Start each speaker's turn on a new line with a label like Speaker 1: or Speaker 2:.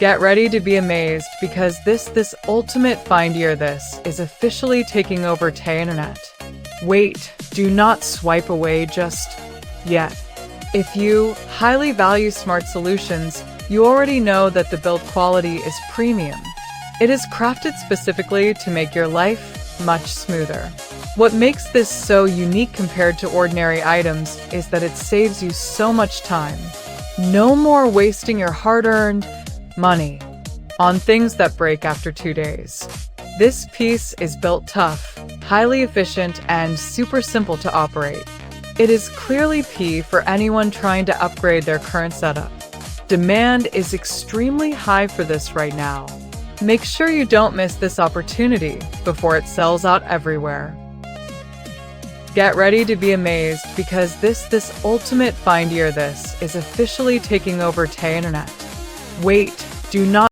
Speaker 1: Get ready to be amazed because this ultimate find your this is officially taking over the internet. Wait, do not swipe away just yet. If you highly value smart solutions, you already know that the build quality is premium. It is crafted specifically to make your life much smoother. What makes this so unique compared to ordinary items is that it saves you so much time. No more wasting your hard-earned money on things that break after 2 days. This piece is built tough, highly efficient, and super simple to operate. It is clearly P for anyone trying to upgrade their current setup. Demand is extremely high for this right now. Make sure you don't miss this opportunity before it sells out everywhere. Get ready to be amazed because this ultimate find your this is officially taking over the internet. Wait, do not